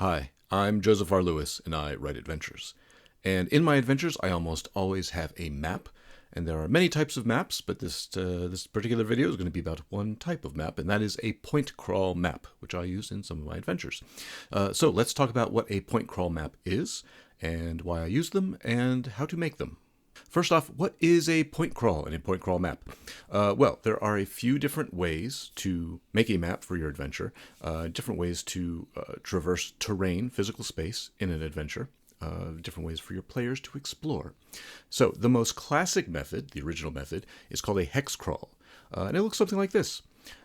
Hi, I'm josephrlewis, and I write adventures. And in my adventures, I almost always have a map, and there are many types of maps, but this particular video is going to be about one type of map, and that is a point crawl map, which I use in some of my adventures. So let's talk about what a point crawl map is, and why I use them, and how to make them. First off, what is a point crawl and a point crawl map? Well, there are a few different ways to make a map for your adventure, different ways to traverse terrain, physical space in an adventure, different ways for your players to explore. So the most classic method, the original method, is called a hex crawl, and it looks something like this.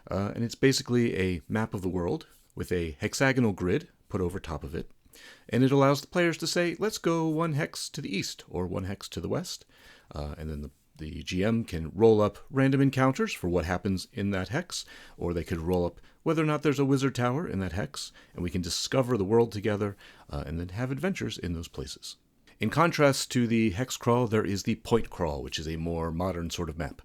And it's basically a map of the world with a hexagonal grid put over top of it. And it allows the players to say, let's go one hex to the east or one hex to the west. And then the GM can roll up random encounters for what happens in that hex, or they could roll up whether or not there's a wizard tower in that hex, and we can discover the world together and then have adventures in those places. In contrast to the hex crawl, there is the point crawl, which is a more modern sort of map.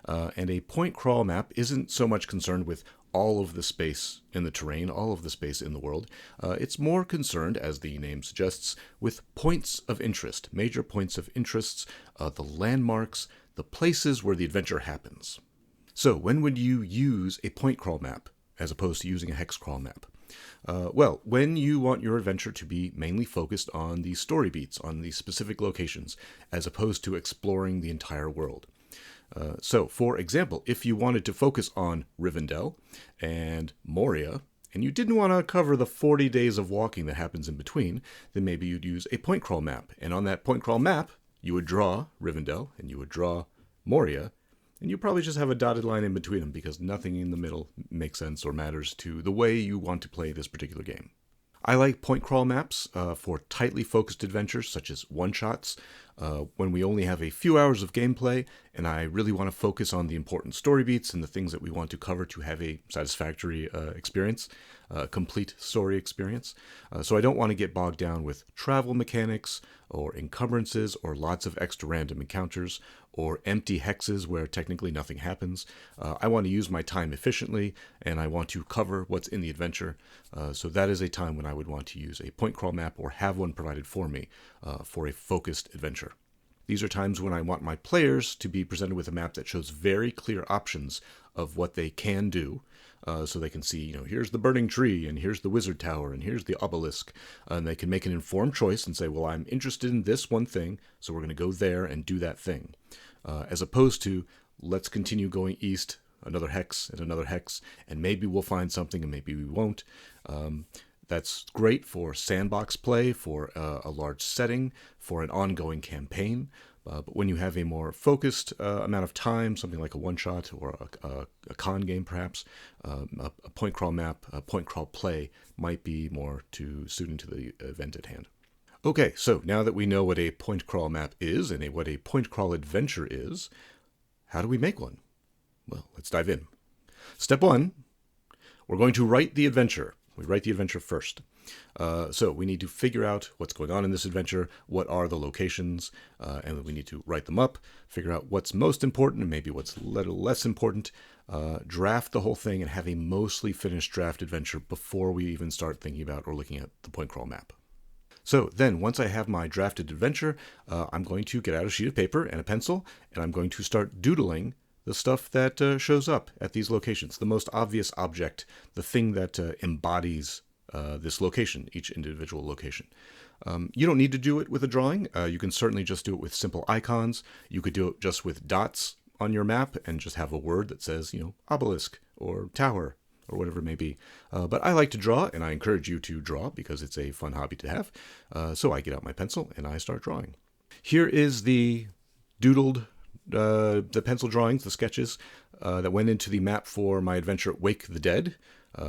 And a point crawl map isn't so much concerned with all of the space in the terrain, all of the space in the world. It's more concerned, as the name suggests, with points of interest, major points of interests, the landmarks, the places where the adventure happens. So when would you use a point crawl map as opposed to using a hex crawl map? Well, when you want your adventure to be mainly focused on the story beats, on the specific locations, as opposed to exploring the entire world. So, for example, if you wanted to focus on Rivendell and Moria, and you didn't want to cover the 40 days of walking that happens in between, then maybe you'd use a point crawl map. And on that point crawl map, you would draw Rivendell and you would draw Moria, and you probably just have a dotted line in between them because nothing in the middle makes sense or matters to the way you want to play this particular game. I like point crawl maps for tightly focused adventures such as one-shots, when we only have a few hours of gameplay and I really want to focus on the important story beats and the things that we want to cover to have a satisfactory experience, complete story experience. So I don't want to get bogged down with travel mechanics or encumbrances or lots of extra random encounters or empty hexes where technically nothing happens. I want to use my time efficiently and I want to cover what's in the adventure. So that is a time when I would want to use a point crawl map or have one provided for me for a focused adventure. These are times when I want my players to be presented with a map that shows very clear options of what they can do. So they can see, here's the burning tree, and here's the wizard tower, and here's the obelisk. And they can make an informed choice and say, well, I'm interested in this one thing, so we're going to go there and do that thing. As opposed to, let's continue going east, another hex, and maybe we'll find something and maybe we won't. That's great for sandbox play, for a large setting, for an ongoing campaign. But when you have a more focused amount of time, something like a one-shot or a con game perhaps, a point crawl map, a point crawl play might be more suited to the event at hand. Okay, so now that we know what a point crawl map is and what a point crawl adventure is, how do we make one? Well, let's dive in. Step one, we're going to write the adventure. We write the adventure first. So we need to figure out what's going on in this adventure, what are the locations, and then we need to write them up, figure out what's most important and maybe what's a little less important, draft the whole thing and have a mostly finished draft adventure before we even start thinking about or looking at the point crawl map. So then, once I have my drafted adventure, I'm going to get out a sheet of paper and a pencil, and I'm going to start doodling the stuff that shows up at these locations, the most obvious object, the thing that embodies this location, each individual location. You don't need to do it with a drawing. You can certainly just do it with simple icons. You could do it just with dots on your map and just have a word that says, obelisk or tower or whatever it may be. But I like to draw, and I encourage you to draw because it's a fun hobby to have. So I get out my pencil and I start drawing. Here is the doodled the pencil drawings, the sketches that went into the map for my adventure Wake the Dead,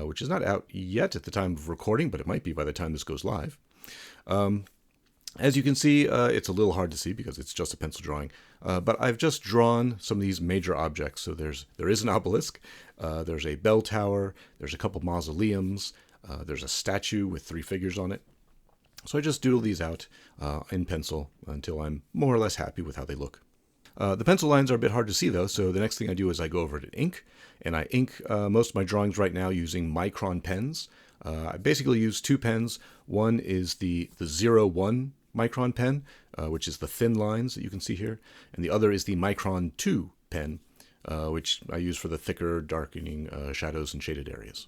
which is not out yet at the time of recording, but it might be by the time this goes live. As you can see, it's a little hard to see because it's just a pencil drawing, but I've just drawn some of these major objects. So there is an obelisk, there's a bell tower, there's a couple mausoleums, there's a statue with 3 figures on it. So I just doodle these out in pencil until I'm more or less happy with how they look. The pencil lines are a bit hard to see though, so the next thing I do is I go over to ink, and I ink most of my drawings right now using micron pens. I basically use two pens. One is the 01 micron pen, which is the thin lines that you can see here, and the other is the micron 2 pen, which I use for the thicker darkening shadows and shaded areas.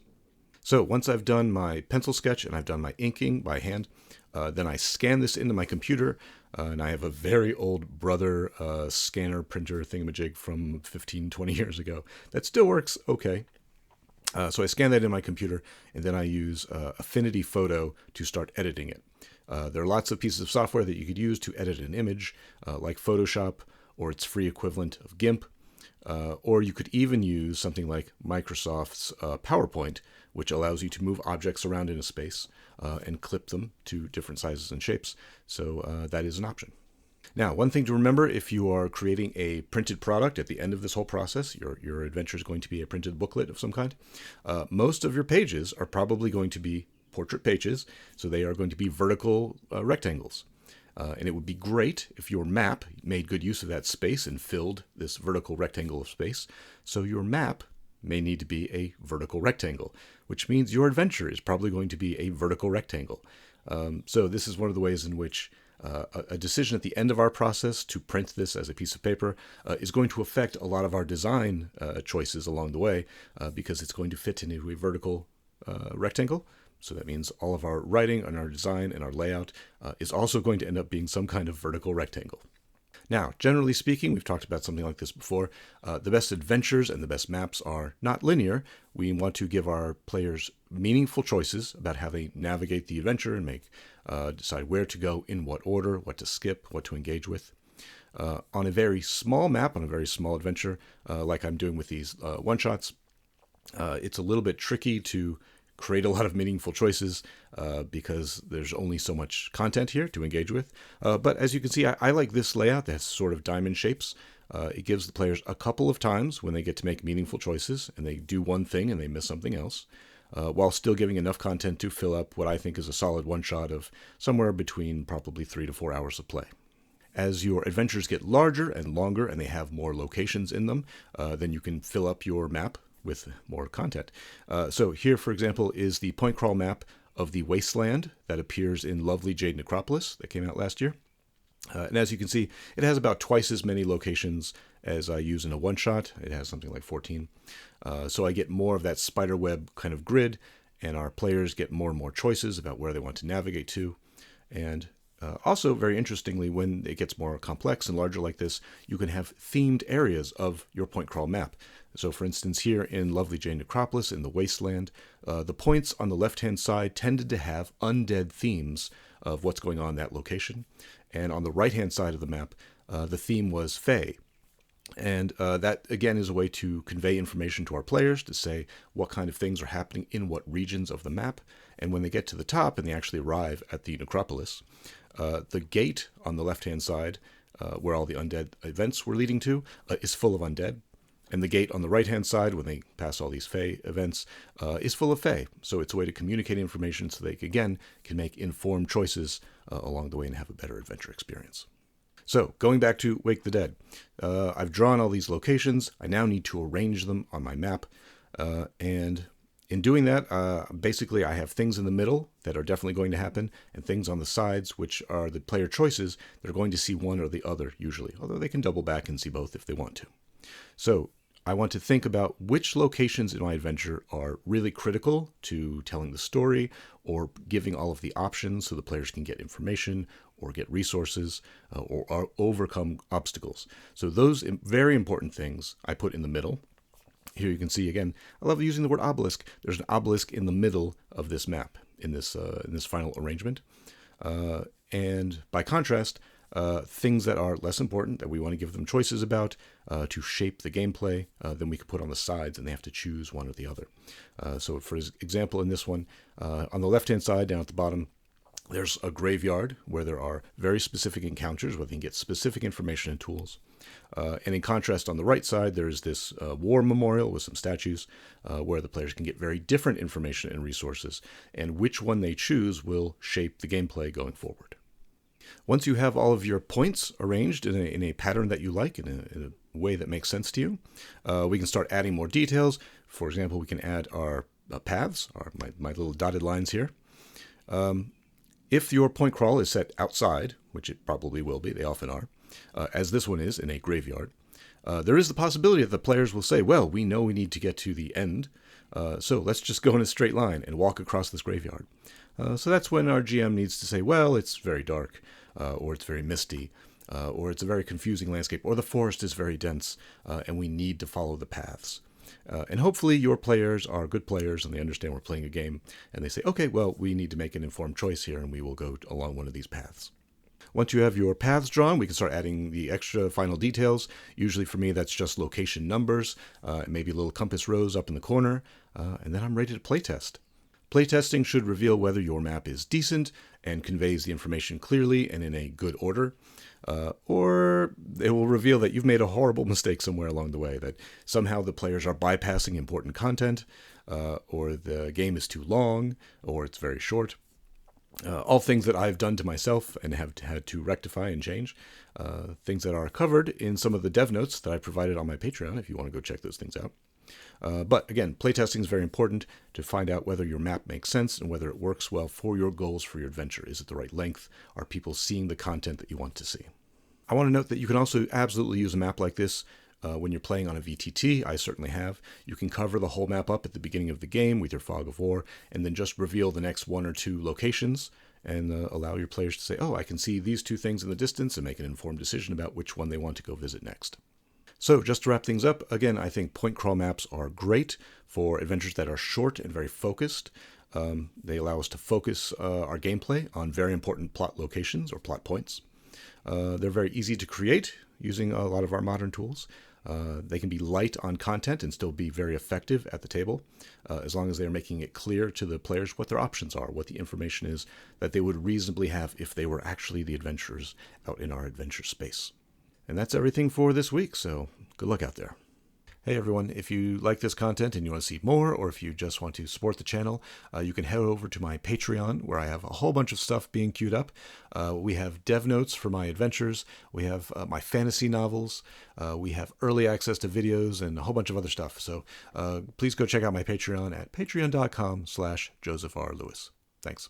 So once I've done my pencil sketch and I've done my inking by hand, then I scan this into my computer, and I have a very old Brother scanner printer thingamajig from 15, 20 years ago that still works okay. So I scan that in my computer, and then I use Affinity Photo to start editing it. There are lots of pieces of software that you could use to edit an image, like Photoshop, or its free equivalent of GIMP. Or you could even use something like Microsoft's PowerPoint, which allows you to move objects around in a space and clip them to different sizes and shapes. So that is an option. Now, one thing to remember if you are creating a printed product at the end of this whole process, your adventure is going to be a printed booklet of some kind. Most of your pages are probably going to be portrait pages, so they are going to be vertical rectangles. And it would be great if your map made good use of that space and filled this vertical rectangle of space. So your map may need to be a vertical rectangle, which means your adventure is probably going to be a vertical rectangle. So this is one of the ways in which a decision at the end of our process to print this as a piece of paper is going to affect a lot of our design choices along the way, because it's going to fit into a vertical rectangle. So that means all of our writing and our design and our layout is also going to end up being some kind of vertical rectangle. Now, generally speaking, we've talked about something like this before. The best adventures and the best maps are not linear. We want to give our players meaningful choices about how they navigate the adventure and decide where to go, in what order, what to skip, what to engage with. On a very small map, on a very small adventure, like I'm doing with these one-shots, it's a little bit tricky to create a lot of meaningful choices because there's only so much content here to engage with. But as you can see, I like this layout that has sort of diamond shapes. It gives the players a couple of times when they get to make meaningful choices, and they do one thing and they miss something else, while still giving enough content to fill up what I think is a solid one-shot of somewhere between probably 3 to 4 hours of play. As your adventures get larger and longer and they have more locations in them, then you can fill up your map with more content. So here, for example, is the Pointcrawl map of the Wasteland that appears in Lovely Jade Necropolis that came out last year. And as you can see, it has about twice as many locations as I use in a one-shot. It has something like 14. So I get more of that spiderweb kind of grid, and our players get more and more choices about where they want to navigate to. And also, very interestingly, when it gets more complex and larger like this, you can have themed areas of your Pointcrawl map. So, for instance, here in Lovely Jade Necropolis, in the Wasteland, the points on the left-hand side tended to have undead themes of what's going on in that location. And on the right-hand side of the map, the theme was Fae. And that, again, is a way to convey information to our players, to say what kind of things are happening in what regions of the map. And when they get to the top and they actually arrive at the necropolis, the gate on the left-hand side, where all the undead events were leading to, is full of undead. And the gate on the right-hand side, when they pass all these Fae events, is full of Fae. So it's a way to communicate information so they, again, can make informed choices along the way and have a better adventure experience. So, going back to Wake the Dead, I've drawn all these locations. I now need to arrange them on my map. And in doing that, basically I have things in the middle that are definitely going to happen, and things on the sides, which are the player choices, that are going to see one or the other, usually. Although they can double back and see both if they want to. So, I want to think about which locations in my adventure are really critical to telling the story or giving all of the options so the players can get information or get resources or overcome obstacles. So those very important things I put in the middle. Here you can see, again, I love using the word obelisk. There's an obelisk in the middle of this map in this final arrangement. And by contrast, things that are less important, that we want to give them choices about to shape the gameplay, then we can put on the sides and they have to choose one or the other. So for example, in this one, on the left-hand side, down at the bottom, there's a graveyard where there are very specific encounters where they can get specific information and tools. And in contrast, on the right side, there's this war memorial with some statues where the players can get very different information and resources. And which one they choose will shape the gameplay going forward. Once you have all of your points arranged in a pattern that you like, in a way that makes sense to you, we can start adding more details. For example, we can add our paths, or my little dotted lines here. If your point crawl is set outside, which it probably will be, they often are, as this one is in a graveyard, there is the possibility that the players will say, well, we know we need to get to the end, so let's just go in a straight line and walk across this graveyard. So that's when our GM needs to say, well, it's very dark, or it's very misty, or it's a very confusing landscape, or the forest is very dense, and we need to follow the paths. And hopefully your players are good players and they understand we're playing a game, and they say, okay, well, we need to make an informed choice here, and we will go along one of these paths. Once you have your paths drawn, we can start adding the extra final details. Usually for me, that's just location numbers, maybe little compass rose up in the corner, and then I'm ready to playtest. Playtesting should reveal whether your map is decent and conveys the information clearly and in a good order, or it will reveal that you've made a horrible mistake somewhere along the way, that somehow the players are bypassing important content, or the game is too long, or it's very short. All things that I've done to myself and have had to rectify and change. Things that are covered in some of the dev notes that I provided on my Patreon, if you want to go check those things out. But again, playtesting is very important to find out whether your map makes sense and whether it works well for your goals for your adventure. Is it the right length? Are people seeing the content that you want to see? I want to note that you can also absolutely use a map like this when you're playing on a VTT. I certainly have. You can cover the whole map up at the beginning of the game with your fog of war, and then just reveal the next one or two locations and allow your players to say, oh, I can see these two things in the distance, and make an informed decision about which one they want to go visit next. So just to wrap things up, again, I think point crawl maps are great for adventures that are short and very focused. They allow us to focus our gameplay on very important plot locations or plot points. They're very easy to create using a lot of our modern tools. They can be light on content and still be very effective at the table, as long as they're making it clear to the players what their options are, what the information is that they would reasonably have if they were actually the adventurers out in our adventure space. And that's everything for this week, so good luck out there. Hey everyone, if you like this content and you want to see more, or if you just want to support the channel, you can head over to my Patreon, where I have a whole bunch of stuff being queued up. We have dev notes for my adventures, we have my fantasy novels, we have early access to videos, and a whole bunch of other stuff. So please go check out my Patreon at patreon.com/josephrlewis. Thanks.